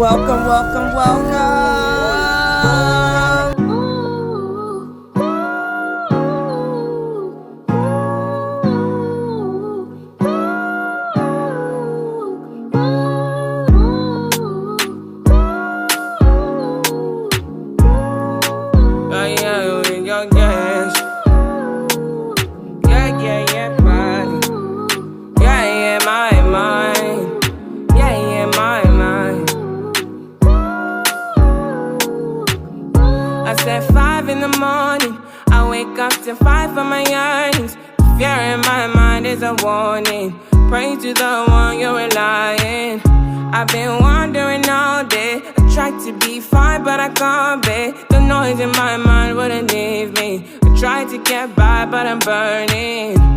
Welcome, welcome, welcome. I said 5 in the morning, I wake up to fight for my yearnings. Fear in my mind is a warning. Pray to the one you're relying. I've been wandering all day. I tried to be fine, but I can't be. The noise in my mind wouldn't leave me. I tried to get by, but I'm burning.